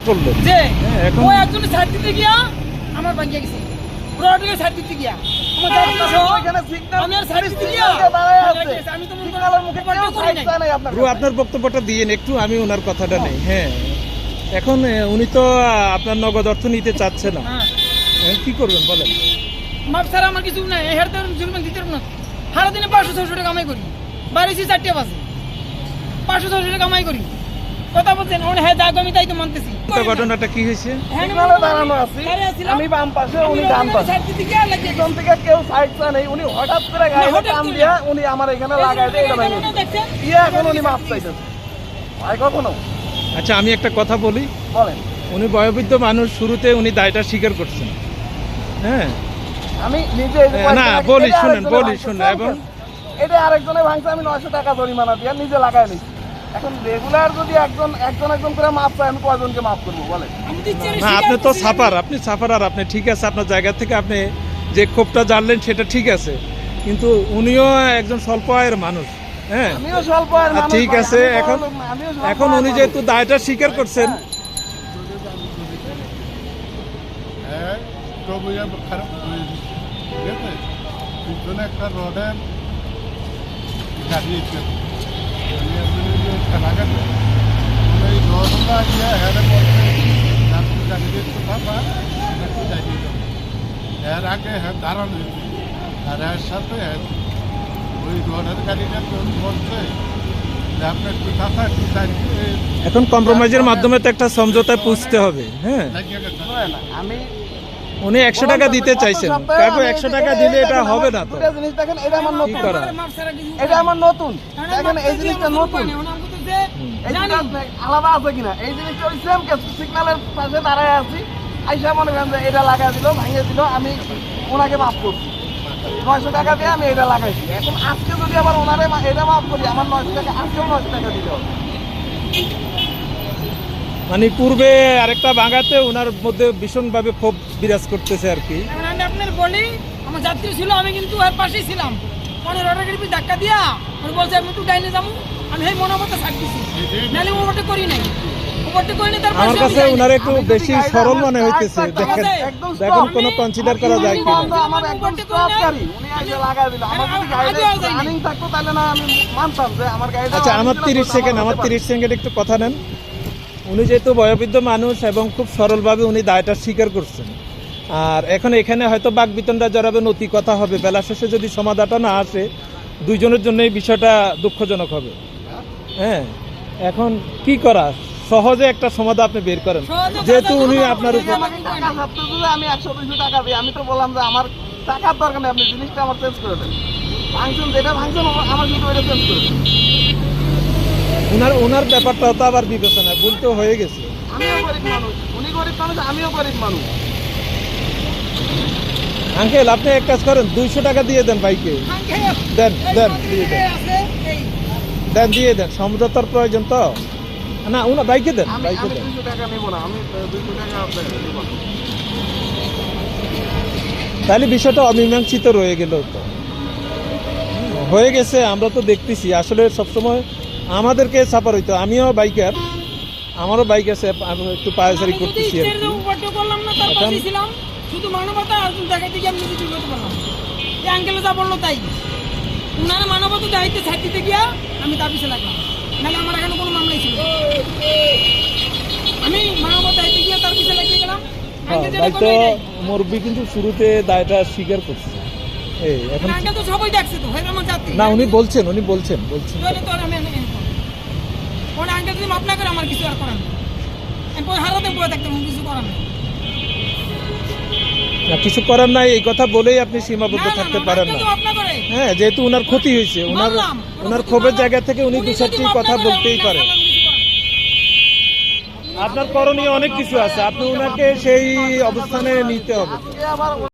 করলেন যে এখন ওই একজন সাইড দিতে গিয়া আমার ভাঙিয়ে গেছে রোডে সাইড দিতে গিয়া আমার যাত্রী সহ আমি আর সাইড দিতে গিয়া আমি তো সিগন্যালের মুখে কেউ সাইড চায় নাই আপনার বক্তব্যটা দিয়েন একটু, আমি ওনার কথাটা নেই। হ্যাঁ, এখন উনি তো আপনার নগদ অর্থ নিতে চাচ্ছে না, কি করবেন বলেন? মাপ ছাড়া আমার কিছু নাই, এর তো জুলমান দিতে পারবো না। সারা দিনে 500-600 টাকা কামাই করি, বাড়িছি 4টা বাজে 500-600 টাকা কামাই করি। কথা বলছেন ওখানে হ্যাঁ যাক, আমি তাই তো মানতেছি। ঘটনাটা কি হয়েছে? সিগন্যালে দাঁড়ানো আছি, আমি বাম পাশে, উনি ডান পাশে, পিছন থেকে কেউ সাইড চায় নাই। উনি হঠাৎ করে গাড়িটা টান দিয়া উনি আমার এখানে লাগাই দিয়ে এটা ভেঙে দিয়েছে। এখন উনি মাপ চাইতেছে, হয় কখনো? আচ্ছা, আমি একটা কথা বলি, বলেন। উনি বয়োবৃদ্ধ মানুষ, শুরুতে উনি দায়টা স্বীকার করছেন। হ্যাঁ, আমি নিজে না বলি শুনেন এবং এটা আরেকজনে ভাঙছে, আমি 900 টাকা জরিমানা দিয়ে নিজে লাগাই নিচ্ছি। এখন রেগুলার যদি একজন করে মাপ চায়, আমি কয়জনকে মাপ করবো বলেন? না, আপনি তো সাফার আর আপনি ঠিক আছে, আপনার জায়গা থেকে আপনি যে ক্ষোভটা জানলেন সেটা ঠিক আছে, কিন্তু উনিও একজন স্বল্প আয়ের মানুষ। হ্যাঁ, আমিও স্বল্প আয়ের মানুষ, ঠিক আছে। এখন উনি যেহেতু দায়টা স্বীকার করছেন, খারাপ পিছনে একটা রডের গাড়ি খেলা গেছে, এই রডটা গিয়ে হেরে পড়ছে, গাড়ি কথা একটু দাঁড়িয়ে যাবে। এর আগে হ্যাঁ দাঁড়ানো আর এর সাথে ওই রডের গাড়িটা যখন পড়ছে, আপনি একটু কথা একটু দাঁড়িয়ে এখন কম্প্রোমাইজের মাধ্যমে তো একটা সমঝোতায় পৌঁছতে হবে। হ্যাঁ, আমি উনি 100 টাকা দিতে চাইছেন, কাকু 100 টাকা দিলে এটা হবে না তো। জিনিস দেখেন, এটা আমার নতুন, করা? এটা আমার নতুন, দেখেন এই জিনিসটা নতুন, এই জিনিসটা আলাদা আছে কিনা। এই জিনিসটা ওই সেম কেস, সিগন্যালের পাশে দাঁড়ায় আছি, আইসা মনে করেন যে এটা লাগাই দিল, ভাঙিয়ে দিল, আমি ওনাকে মাফ করছি 900 টাকা দিয়ে, আমি এটা লাগাইছি। এখন আজকে যদি আবার ওনারে এটা মাফ করি, আমার 900 টাকা, আজকেও 900 টাকা দিতে হবে। মানে পূর্বে আরেকটা ভাঙাতে ওনার মধ্যে ভীষণভাবে ক্ষোভ বিরাজ করতেছে আর কি। আমি আপনার বলি, আমার যাত্রী ছিল, আমি কিন্তু এর পাশেই ছিলাম, মানে রোডের গাড়ি ধাক্কা দিয়া আমি বলছি আমি একটু ডাইনে যাবো, আমি সেই মনে মতো ছাড় দিছি, নাহলে ওভারটেক করি নাই, ওভারটেক করিনি। তার আমার কাছে ওনার একটু বেশি সরল মনে হইতেছে, দেখেন কোনো কনসিডার করা যায় কিনা। আমার একদম স্টপ গাড়ি, উনি আইসা লাগাই দিল। আমার যদি গাড়িটা রানিং থাকতো তাহলে না আমি মানতাম যে আমার গাড়িটা। আচ্ছা, আমার 30 সেকেন্ড একটু কথা নেন। উনি যেহেতু বয়োবৃদ্ধ মানুষ এবং খুব সরলভাবে উনি দায়টা স্বীকার করছেন, আর এখন এখানে হয়তো বাকবিতণ্ডা জড়াবে, নতি কথা হবে, বেলা শেষে যদি সমাধানটা না আসে দুইজনের জন্য এই বিষয়টা দুঃখজনক হবে। হ্যাঁ, এখন কি করা, সহজে একটা সমাধান আপনি বের করেন, যেহেতু উনি আপনার উপর। আমি 100-200 টাকা দিই, আমি তো বললাম যে আমার টাকার দরকার নেই, আপনি জিনিসটা আমার চেঞ্জ করে দেন। ভাঙছেন যেটা ভাঙছেন, আমার কিন্তু ওইটা চেঞ্জ করে দেন। ওনার ব্যাপারটা তো আবার বিবেচনা, ভুল তো হয়ে গেছে। আমিও গরিব মানুষ, উনি গরিব মানুষ, আমিও গরিব মানুষ। আঙ্কেল, আপনি এক কাজ করেন, 200 টাকা দিয়ে দেন বাইকে, দেন দিয়ে দেন, সমঝোতার প্রয়োজন তো না। উনার বাইকে দেন, বাইকে দেন। 200 টাকা নেব না, আমি 200 টাকা আপনাকে দেব না। তাহলে বিষয়টা অমীমাংসিত রয়ে গেল তো, হয়ে গেছে। আমরা তো দেখতেছি আসলে সবসময় আমাদেরকে চাপার হইতো। আমিও বাইকার, আমারও বাইক আছে, আমি একটু পায়চারি করতেছি আর কি। শুধু মানবতা আর দেখাইতে গিয়ে আমি কিছু করতে পারলাম, এই আঙ্কেলে যা বললো তাই, উনারা মানবতা দায়িত্বে ছাড় দিতে গিয়া আমি তার পিছিয়ে লাগলাম, নাহলে আমার এখানে কোনো মামলাই ছিল। আমি মানবতা দায়িত্বে গিয়ে তার পিছিয়ে লাগিয়ে গেলাম। দায়িত্ব মুরব্বী কিন্তু শুরুতে দায়টা স্বীকার করছে। এখন আঙ্কেল তো সবাই দেখছে তো, হয় আমার যাত্রী না, উনি বলছেন ওর আঙ্কেল যদি মাপ না করে আমার কিছু আর করার নেই, আমি হারাতে পড়ে থাকতাম, কিছু করার নেই। কিছু করার নাই এই কথা বলেই আপনি সীমাবদ্ধ থাকতে পারেন না। হ্যাঁ, যেহেতু ওনার ক্ষতি হয়েছে, ওনার ক্ষোভের জায়গা থেকে উনি দু চারটি কথা বলতেই পারেন। আপনার করণীয় অনেক কিছু আছে, আপনি ওনাকে সেই অবস্থানে নিতে হবে।